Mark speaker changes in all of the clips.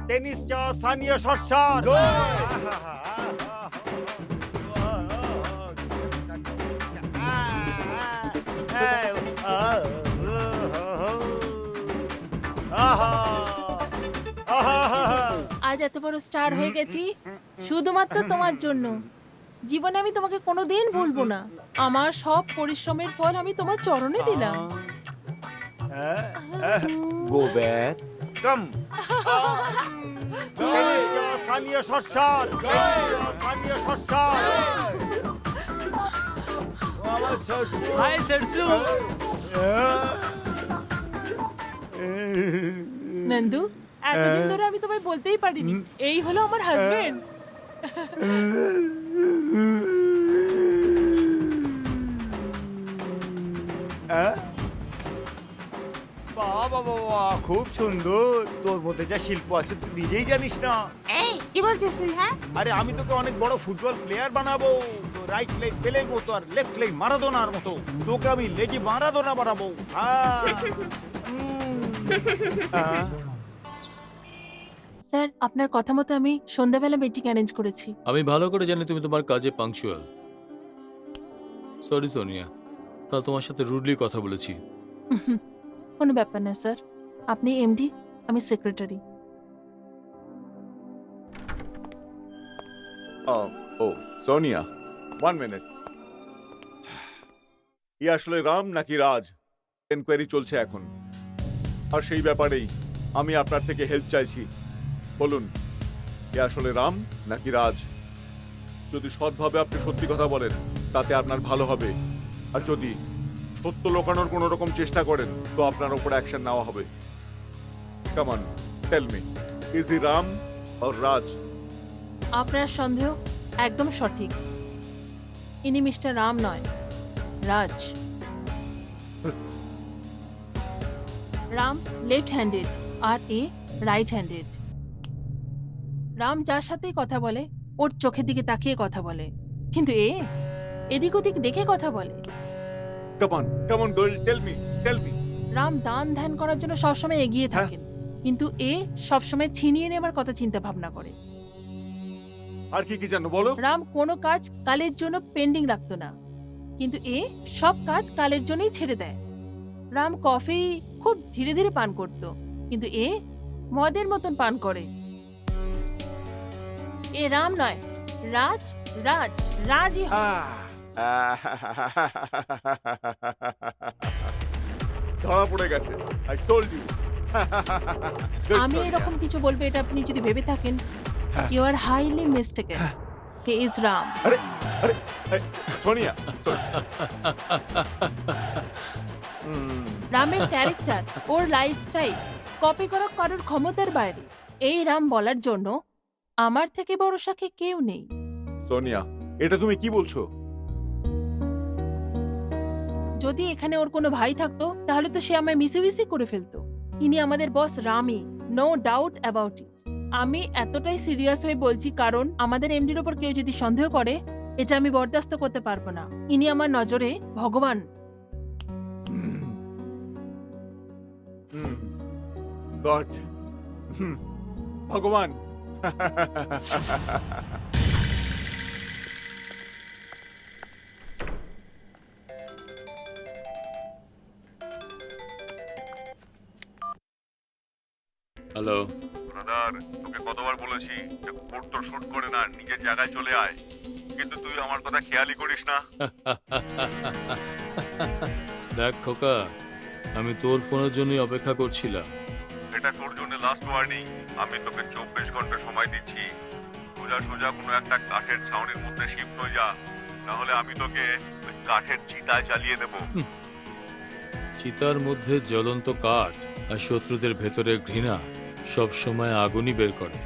Speaker 1: টেনিসটা সানিয়া সরসার।
Speaker 2: আজ এত বড় স্টার হয়ে গেছি শুধুমাত্র তোমার জন্য। জীবনে আমি তোমাকে কোনোদিন ভুলবো না। আমার সব পরিশ্রমের ফল আমি তোমার চরণে দিলাম।
Speaker 1: Go back come. টেনিসটা Sania সরসার, Sania সরসার। আমার সরসু।
Speaker 3: হাই সরসু।
Speaker 2: নন্দু, এতদিন ধরে আমি তোমায় বলতেই পারিনি, এই হলো আমার হাজবেন্ড।
Speaker 1: বাবা বাবা, খুব সুন্দর। তোর মধ্যে যা শিল্প আছে তুই নিজেই জানিস না।
Speaker 2: এই কি বলছিস তুই? হ্যাঁ,
Speaker 1: আরে আমি তোকে অনেক বড় ফুটবল প্লেয়ার বানাবো। তো রাইট লেগ পেলের মতো আর লেফট লেগ মারাদোনার মতো। তোকে আমি লেগি মারাদোনা বানাবো।
Speaker 2: স্যার আপনার কথা মতো আমি সন্ধ্যাবেলা মিটিং অ্যারেঞ্জ করেছি।
Speaker 4: আমি ভালো করে জানি তুমি তোমার কাজে পাংচুয়াল। সরি সোনিয়া, কাল তোমার সাথে রুডলি কথা বলেছি।
Speaker 2: কোনো ব্যাপার না স্যার, আপনি এমডি, আমি সেক্রেটারি।
Speaker 1: ও সোনিয়া, 1 মিনিট। ই আসলে রাম নাকি রাজ এনকোয়ারি চলছে এখন, আর সেই ব্যাপারেই আমি আপনার থেকে হেল্প চাইছি। বলুন, এ আসলে রাম নাকি রাজ? যদি সৎভাবে আপনি সত্যি কথা বলেন তাতে আপনার ভালো হবে, আর যদি সত্য লোকানোর কোনো রকম চেষ্টা করেন তো আপনার উপর অ্যাকশন নেওয়া হবে। Come on, tell me, is he Ram or Raj?
Speaker 2: আপনার সন্দেহ একদম সঠিক। ইনি মিস্টার রাম নয়, রাজ। রাম লেফট হ্যান্ডেড আর এ রাইট হ্যান্ডেড। রাম যার সাথেই কথা বলে ওর চোখের দিকে তাকিয়ে কথা বলে, কিন্তু এদিক ওদিক দেখে কথা বলে।
Speaker 1: Come on girl, tell me.
Speaker 2: Ram দান ধ্যান করার জন্য সবসময় এগিয়ে থাকেন, কিন্তু সবসময় ছিনিয়ে নেবার কথা চিন্তা ভাবনা করে।
Speaker 1: আর কি কি জানো বলো?
Speaker 2: রাম কোনো কাজ কালের জন্য পেন্ডিং রাখতো না, কিন্তু সব কাজ কালের জন্যই ছেড়ে দেয়। রাম কফি খুব ধীরে ধীরে পান করত, কিন্তু মদের মতন পান করে। রাম নয়, রাজ। রাজ রাজই হবে।
Speaker 1: ধরা পড়ে গেছে। I told you.
Speaker 2: আমি এরকম কিছু বলবো এটা আপনি যদি ভেবে থাকেন, you are highly mistaken. He is Ram.
Speaker 1: আরে আরে সোনিয়া,
Speaker 2: রামের ক্যারেক্টার, ওর লাইফস্টাইল কপি করা কারোর ক্ষমতার বাইরে। এই রাম বলার জন্য আমার থেকে বড় সাক্ষী কেউ নেই।
Speaker 1: সোনিয়া, এটা তুমি কি বলছো?
Speaker 2: যদি এখানে ওর কোনো ভাই থাকতো তাহলে তো সে আমায় মিসইউজ করে ফেলতো। ইনি আমাদের বস রামই, নো ডাউট অ্যাবাউট ইট। আমি এতটাই সিরিয়াস হয়ে বলছি কারণ আমাদের এমডির ওপর কেউ যদি সন্দেহ করে এটা আমি বরদাস্ত করতে পারবো না। ইনি আমার নজরে ভগবান।
Speaker 1: গড, ভগবান।
Speaker 4: হ্যালো।
Speaker 5: ব্রাদার, তোকে কতবার বলেছি যে কোট তোর শুট করে না, নিজের জায়গায় চলে আয়, কিন্তু তুই আমার কথা খেয়ালই করিস না।
Speaker 4: দেখ খোকা, আমি তোর ফোনের জন্যই অপেক্ষা করছিলাম।
Speaker 5: এটা তোর জন্য লাস্ট ওয়ার্নিং। আমি তোকে 24 ঘন্টা সময় দিচ্ছি। সোজা সোজা কোনো একটা কাঠের ছাউনির মধ্যে শিফট হয়ে যা, নাহলে আমি তোকে ওই কাঠের চিতায় চালিয়ে দেবো।
Speaker 4: চিতার মধ্যে জ্বলন্ত কাঠ আর শত্রুদের ভেতরের ঘৃণা সব সময় আগুনই বের করে।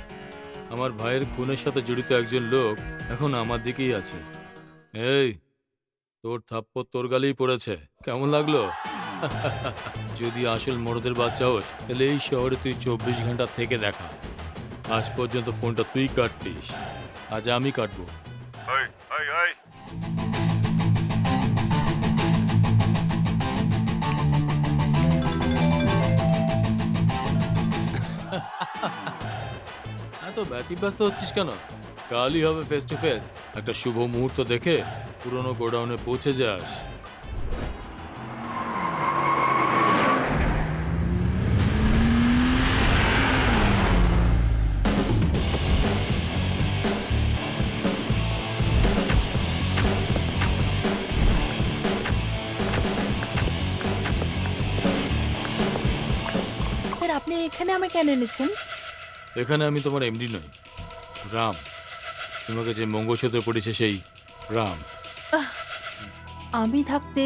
Speaker 4: আমার ভাইয়ের খুনের সাথে জড়িত একজন লোক এখন আমার দিকেই আছে। এই, তোর থাপ্পড় তোর গালেই পড়েছে, কেমন লাগলো? যদি আসল মরদের বাচ্চা হোস তাহলে এই শহরে তুই 24 ঘন্টা থেকে দেখা। আজ পর্যন্ত ফোনটা তুই কাটতিস, আজ আমি কাটবো।
Speaker 5: এই এই এই,
Speaker 4: এত ব্যতিব্যস্ত হচ্ছিস কেন? কালই হবে ফেস টু ফেস। একটা শুভ মুহূর্ত দেখে পুরনো গোডাউনে পৌঁছে যাস।
Speaker 2: স্যার আপনি এখানে আমায় কেন এনেছেন?
Speaker 4: এখানে আমি তোমার এমডি নই, রাম। তোমাকে যে মঙ্গলসূত্র পড়েছে সেই রাম।
Speaker 2: আমি থাকতে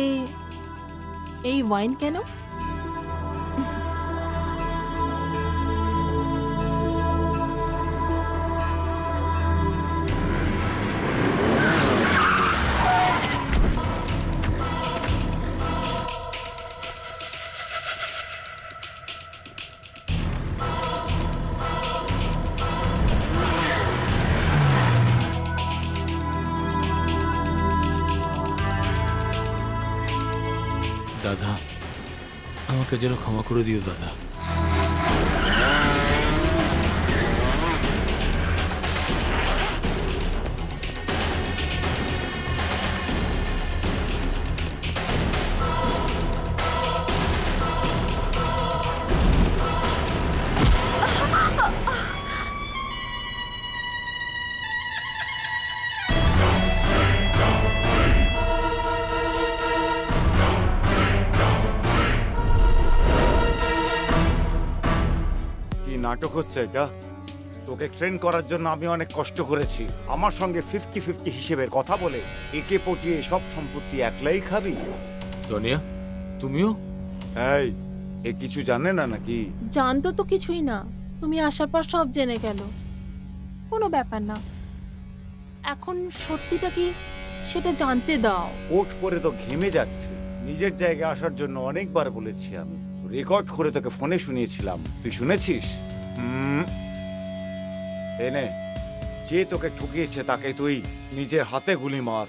Speaker 2: এই ওয়াইন কেন?
Speaker 4: দাদা, আমাকে যেন ক্ষমা করে দিও দাদা।
Speaker 3: কি নাটক হচ্ছে এটা? তোকে ট্রেন করার জন্য আমি অনেক কষ্ট করেছি। আমার সঙ্গে 50-50 হিসেবের কথা বলে একে পটিয়ে সব সম্পত্তি একলাই খাবি?
Speaker 4: সোনিয়া, তুমিও?
Speaker 3: এই, এ কিছু জানে না নাকি?
Speaker 2: জানতো তো কিছুই না, তুমি আসার পর সব জেনে গেল। কোনো ব্যাপার না, এখন সত্যিটা কি সেটা জানতে দাও।
Speaker 3: কোট পরে তো ঘেমে যাচ্ছে। নিজের জায়গায় আসার জন্য অনেকবার বলেছি আমি। রেকর্ড করে তোকে ফোনে শুনিয়েছিলাম, তুই শুনেছিস? এনে, যে তোকে ঠকিয়েছে তাকে তুই নিজের হাতে গুলি মার।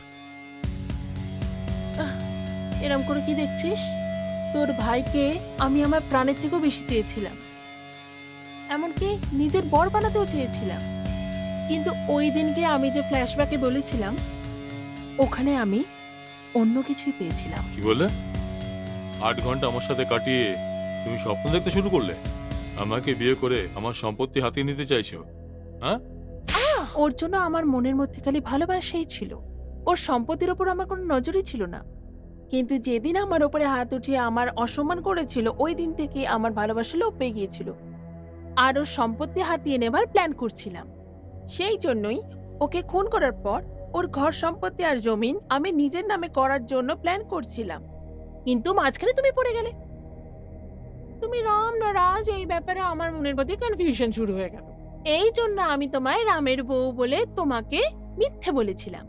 Speaker 2: এরম করে কি দেখছিস? তোর ভাইকে আমি আমার প্রাণের থেকেও বেশি চেয়েছিলাম, এমনকি নিজের বর বানাতেও চেয়েছিলাম। কিন্তু ওই দিনকে আমি যে ফ্ল্যাশব্যাকে বলেছিলাম, ওখানে আমি অন্য কিছুই পেয়েছিলাম।
Speaker 4: কি বললে? 8 ঘন্টা আমার সাথে কাটিয়ে তুমি স্বপ্ন দেখতে শুরু করলে? আমাকে বিয়ে করে আমার সম্পত্তি হাতিয়ে নিতে চাইছো? হ্যাঁ?
Speaker 2: ওর জন্য আমার মনের মধ্যে খালি ভালোবাসাই ছিল, ওর সম্পত্তির ওপর আমার কোনো নজরই ছিল না। কিন্তু যেদিন আমার ওপরে হাত উঠিয়ে আমার অসম্মান করেছিল, ওই দিন থেকে আমার ভালোবাসা লোপ পেয়ে গিয়েছিল। আর ওর সম্পত্তি হাতিয়ে নেবার প্ল্যান করছিলাম। সেই জন্যই ওকে খুন করার পর ওর ঘর সম্পত্তি আর জমিন আমি নিজের নামে করার জন্য প্ল্যান করছিলাম। কিন্তু মাঝখানে তুমি পড়ে গেলে। তুমি রাম না রাজ, এই ব্যাপারে আমার মনের মধ্যে কনফিউশন শুরু হয়ে গেল। এই জন্য আমি তোমায় রামের বউ বলে তোমাকে মিথ্যে বলেছিলাম।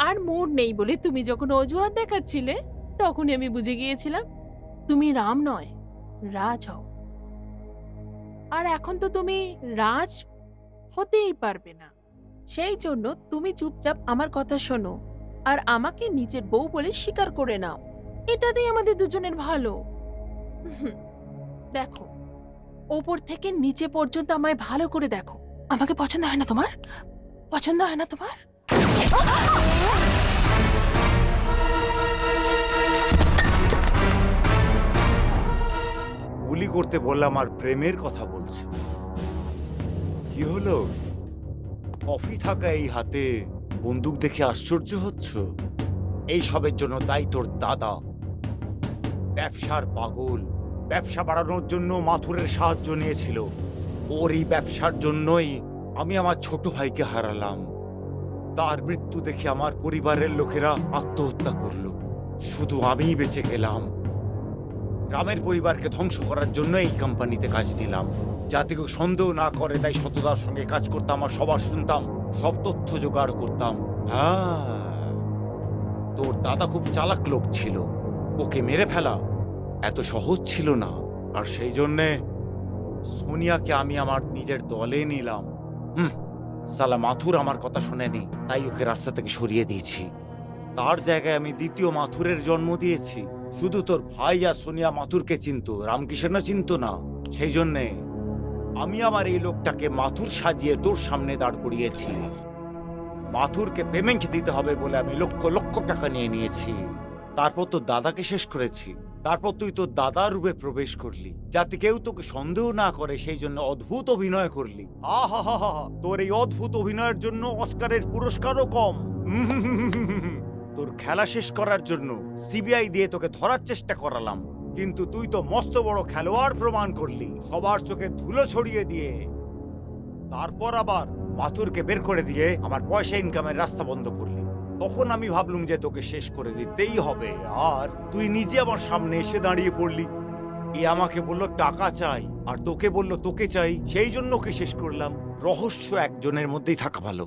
Speaker 2: আর মুড নেই বলে তুমি যখন অজুহাত দেখাচ্ছিলে, তখনই আমি বুঝে গিয়েছিলাম তুমি রাম নয়, রাজ হও। আর এখন তো তুমি রাজ হতেই পারবে না। সেই জন্য তুমি চুপচাপ আমার কথা শোনো আর আমাকে নিজের বউ বলে স্বীকার করে নাও। এটাতেই আমাদের দুজনের ভালো। দেখো, ওপর থেকে নিচে পর্যন্ত আমায় ভালো করে দেখো। আমাকে পছন্দ হয় না তোমার? পছন্দ হয় না তোমার?
Speaker 3: গুলি করতে বললাম আর প্রেমের কথা বলছে। কি হলো? কফি থাকা এই হাতে বন্দুক দেখে আশ্চর্য হচ্ছ? এই সবের জন্য দায়ী তোর দাদা। ব্যবসার পাগল, ব্যবসা বাড়ানোর জন্য মাথুরের সাহায্য নিয়েছিল। ওর এই ব্যবসার জন্যই আমি আমার ছোট ভাইকে হারালাম। তার মৃত্যু দেখে আমার পরিবারের লোকেরা আত্মহত্যা করলো, শুধু আমিই বেঁচে গেলাম। রামের পরিবারকে ধ্বংস করার জন্য এই কোম্পানিতে কাজ নিলাম, যাতে কেউ সন্দেহ না করে। তাই সততার সঙ্গে কাজ করতাম, আর সবার শুনতাম, সব তথ্য জোগাড় করতাম। হ্যাঁ, তোর দাদা খুব চালাক লোক ছিল, ওকে মেরে ফেলা এত সহজ ছিল না। আর সেই জন্যে সোনিয়াকে আমি আমার নিজের দলে নিলাম। সালা মাথুর আমার কথা শোনেনি, তাই ওকে রাস্তা থেকে সরিয়ে দিয়েছি। তার জায়গায় আমি দ্বিতীয় মাথুরের জন্ম দিয়েছি। শুধু তোর ভাই আর সোনিয়া মাথুরকে চিনতো, রামকিষণও চিনতো না। সেই জন্যে আমি আমার এই লোকটাকে মাথুর সাজিয়ে তোর সামনে দাঁড় করিয়েছি। মাথুরকে পেমেন্ট দিতে হবে বলে আমি লক্ষ লক্ষ টাকা নিয়ে নিয়েছি। তারপর তোর দাদাকে শেষ করেছি। তারপর তুই তোর দাদার রূপে প্রবেশ করলি, যাতে কেউ তোকে সন্দেহ না করে, সেই জন্য অদ্ভুত অভিনয় করলি। আহা, তোর এই অদ্ভুত অভিনয়ের জন্য অস্কারের পুরস্কারও কম। তোর খেলা শেষ করার জন্য সিবিআই দিয়ে তোকে ধরার চেষ্টা করালাম, কিন্তু তুই তো মস্ত বড় খেলোয়াড় প্রমাণ করলি, সবার চোখে ধুলো ছড়িয়ে দিয়ে। তারপর আবার মাথুরকে বের করে দিয়ে আমার পয়সা ইনকামের রাস্তা বন্ধ করলি। তখন আমি ভাবলুম যে তোকে শেষ করে দিতেই হবে, আর তুই নিজে আমার সামনে এসে দাঁড়িয়ে পড়লি। এ আমাকে বলল টাকা চাই, আর তোকে বলল তোকে চাই, সেই জন্য ওকে শেষ করলাম। রহস্য একজনের মধ্যেই থাকা ভালো।